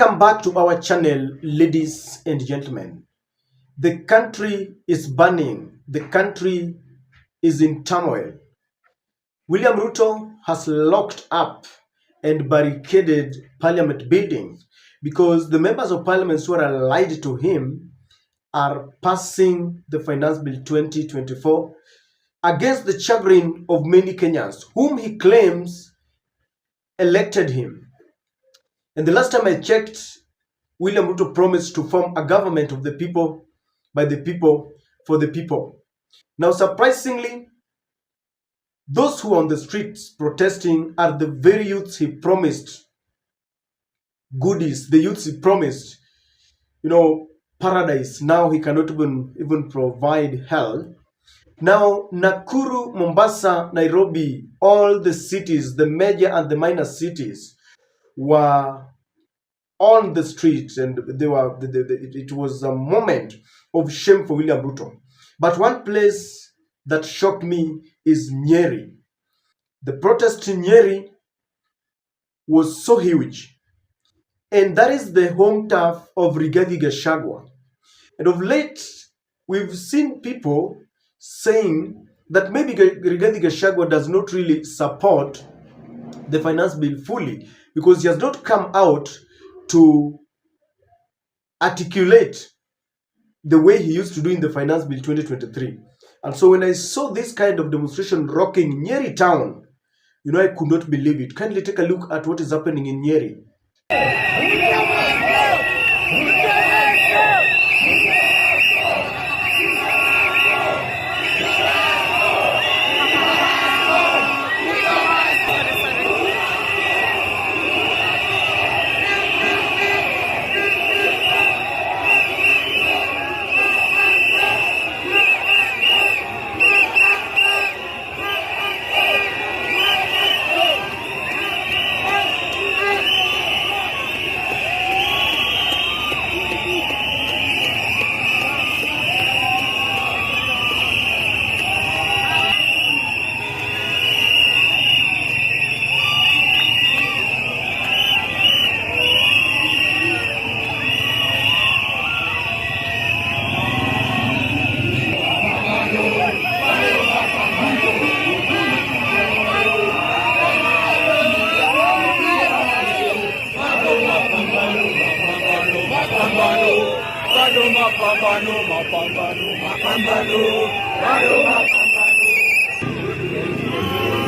Welcome back to our channel, ladies and gentlemen. The country is burning. The country is in turmoil. William Ruto has locked up and barricaded parliament buildings because the members of parliament who are allied to him are passing the Finance Bill 2024 against the chagrin of many Kenyans, whom he claims elected him. And the last time I checked, William Ruto promised to form a government of the people, by the people, for the people. Now, surprisingly, those who are on the streets protesting are the very youths he promised goodies, the youths he promised, paradise. Now he cannot even provide hell. Now, Nakuru, Mombasa, Nairobi, all the cities, the major and the minor cities, were on the streets, and it was a moment of shame for William Ruto. But one place that shocked me is Nyeri. The protest in Nyeri was so huge, and that is the home turf of Rigathi Gachagua. And of late, we've seen people saying that maybe Rigathi Gachagua does not really support the finance bill fully because he has not come out to articulate the way he used to do in the Finance Bill 2023. And so when I saw this kind of demonstration rocking Nyeri town, I could not believe it. Kindly take a look at what is happening in Nyeri.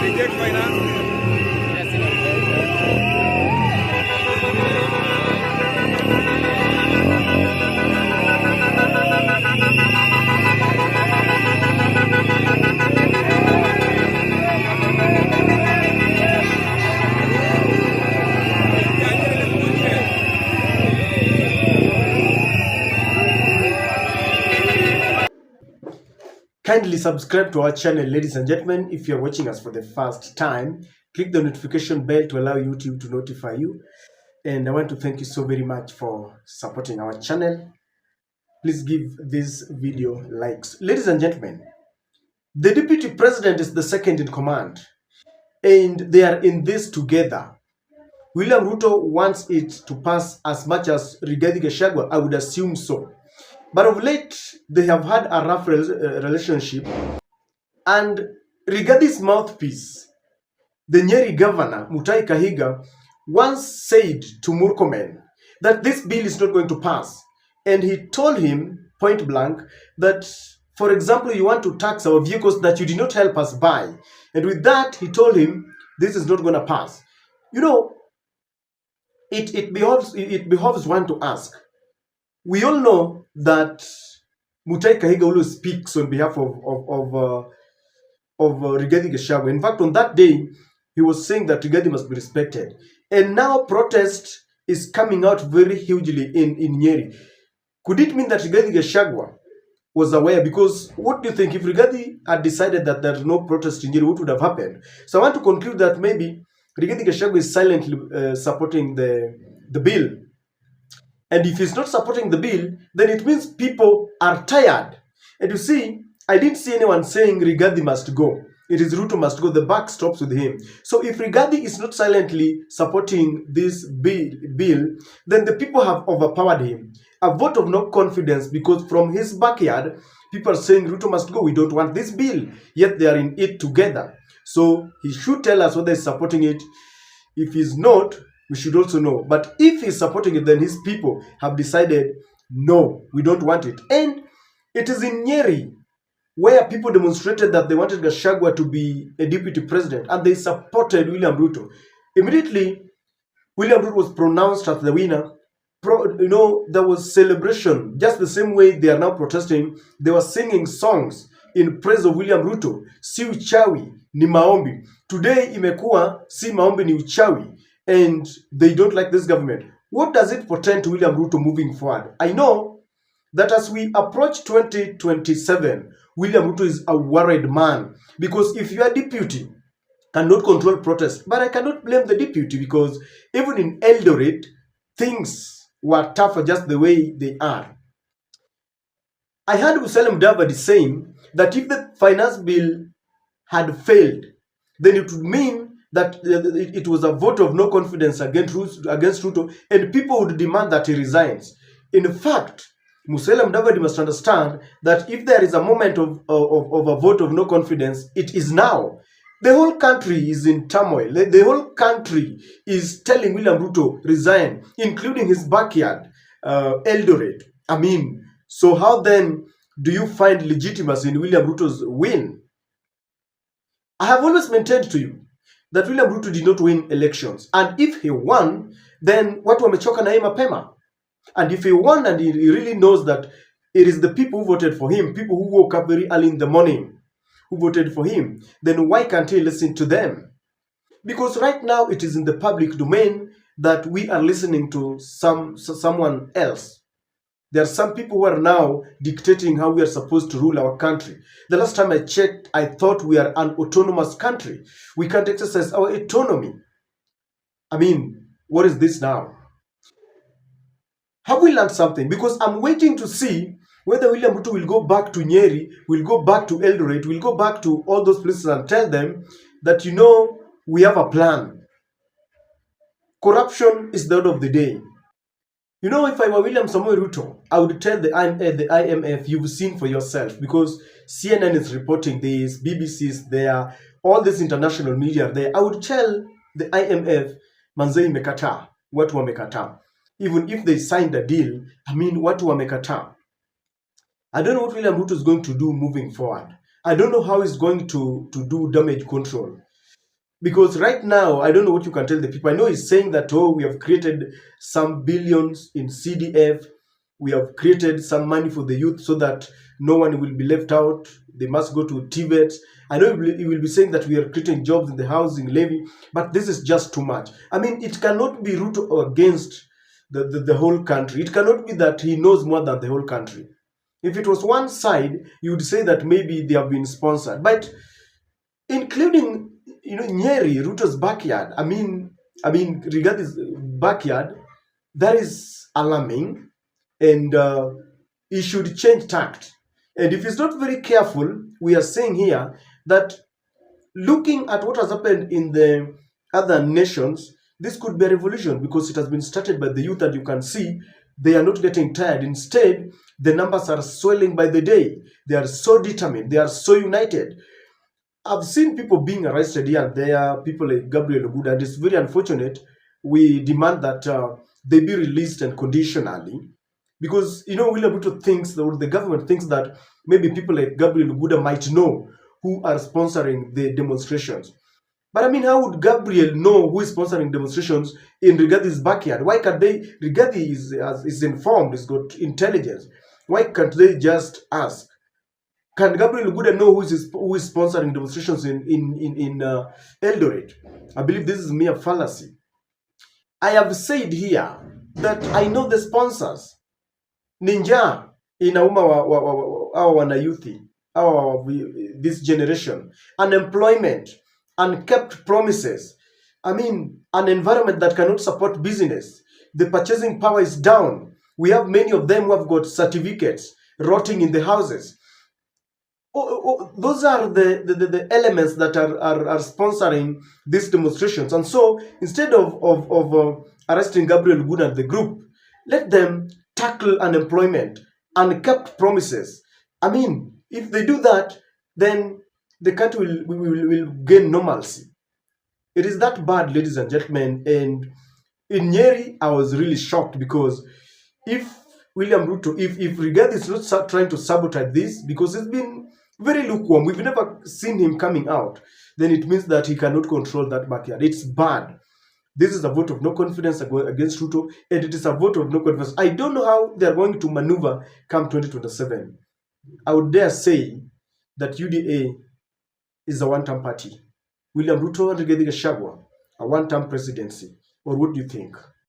Reject finance. Kindly subscribe to our channel, ladies and gentlemen. If you're watching us for the first time, click the notification bell to allow YouTube to notify you. And I want to thank you so very much for supporting our channel. Please give this video likes. Ladies and gentlemen, the deputy president is the second in command, and they are in this together. William Ruto wants it to pass as much as Rigathi Gachagua, I would assume so. But of late, they have had a rough relationship, and Rigathi's mouthpiece, the Nyeri governor, Mutahi Kahiga, once said to Murkomen that this bill is not going to pass. And he told him point blank that, for example, you want to tax our vehicles that you did not help us buy. And with that, he told him this is not going to pass. It behoves one to ask. We all know that Mutahi Kahiga always speaks on behalf of Rigathi Gachagua. In fact, on that day, he was saying that Rigathi must be respected. And now protest is coming out very hugely in Nyeri. Could it mean that Rigathi Gachagua was aware? Because what do you think? If Rigathi had decided that there's no protest in Nyeri, what would have happened? So I want to conclude that maybe Rigathi Gachagua is silently supporting the bill. And if he's not supporting the bill, then it means people are tired. And you see, I didn't see anyone saying Rigathi must go. It is Ruto must go. The buck stops with him. So if Rigathi is not silently supporting this bill, then the people have overpowered him. A vote of no confidence, because from his backyard, people are saying Ruto must go. We don't want this bill. Yet they are in it together. So he should tell us whether he's supporting it. If he's not, we should also know. But if he's supporting it, then his people have decided, no, we don't want it. And it is in Nyeri where people demonstrated that they wanted Gachagua to be a deputy president, and they supported William Ruto. Immediately, William Ruto was pronounced as the winner. There was celebration. Just the same way they are now protesting, they were singing songs in praise of William Ruto. Si uchawi, ni maombi. Today, imekuwa si maombi ni uchawi, and they don't like this government. What does it portend to William Ruto moving forward? I know that as we approach 2027, William Ruto is a worried man, because if your deputy cannot control protest, but I cannot blame the deputy, because even in Eldoret, things were tougher just the way they are. I heard Musalia Mudavadi saying that if the finance bill had failed, then it would mean that it was a vote of no confidence against Ruto, and people would demand that he resigns. In fact, Musalia Mudavadi must understand that if there is a moment of a vote of no confidence, it is now. The whole country is in turmoil. The whole country is telling William Ruto resign, including his backyard, Eldoret. So how then do you find legitimacy in William Ruto's win? I have always maintained to you that William Ruto did not win elections. And if he won, then watu wamechoka na yeye mapema. And if he won and he really knows that it is the people who voted for him, people who woke up very early in the morning, who voted for him, then why can't he listen to them? Because right now it is in the public domain that we are listening to someone else. There are some people who are now dictating how we are supposed to rule our country. The last time I checked, I thought we are an autonomous country. We can't exercise our autonomy. What is this now? Have we learned something? Because I'm waiting to see whether William Ruto will go back to Nyeri, will go back to Eldoret, will go back to all those places and tell them that, we have a plan. Corruption is the order of the day. If I were William Samoei Ruto, I would tell the IMF, you've seen for yourself, because CNN is reporting this, BBC is there, all this international media are there. I would tell the IMF, manzei mekata, watu wamekata. Even if they signed a deal, watu wamekata. I don't know what William Ruto is going to do moving forward. I don't know how he's going to do damage control. Because right now, I don't know what you can tell the people. I know he's saying that, we have created some billions in CDF. We have created some money for the youth so that no one will be left out. They must go to TVET. I know he will be saying that we are creating jobs in the housing levy, but this is just too much. It cannot be Ruto against the whole country. It cannot be that he knows more than the whole country. If it was one side, you would say that maybe they have been sponsored. But including, Nyeri, Ruto's backyard, Rigathi's backyard, that is alarming, and he should change tact. And if he's not very careful, we are saying here that looking at what has happened in the other nations, this could be a revolution, because it has been started by the youth, and you can see they are not getting tired. Instead, the numbers are swelling by the day. They are so determined. They are so united. I've seen people being arrested here and there, people like Gabriel Oguda, and it's very unfortunate. We demand that they be released unconditionally, because, William Ruto thinks, or the government thinks, that maybe people like Gabriel Oguda might know who are sponsoring the demonstrations. But how would Gabriel know who is sponsoring demonstrations in Rigathi's backyard? Why can't they? Rigathi is informed, he's got intelligence. Why can't they just ask? Can Gabriel Oguda know who is sponsoring demonstrations in Eldoret? I believe this is mere fallacy. I have said here that I know the sponsors. Ninja inauma our wanayuthi, this generation. Unemployment, unkept promises. An environment that cannot support business. The purchasing power is down. We have many of them who have got certificates rotting in the houses. those are the elements that are sponsoring these demonstrations. And so instead of arresting Gabriel Gun and the group, let them tackle unemployment and kept promises. I mean, if they do that, then the country will gain normalcy. It is that bad, ladies and gentlemen. And in Nyeri, I was really shocked because if William Ruto, if Rigathi is not trying to sabotage this, because it's been very lukewarm, we've never seen him coming out, then it means that he cannot control that backyard. It's bad. This is a vote of no confidence against Ruto, and it is a vote of no confidence. I don't know how they are going to maneuver come 2027. I would dare say that UDA is a one-term party. William Ruto and Rigathi Gachagua, a one-term presidency. Or what do you think?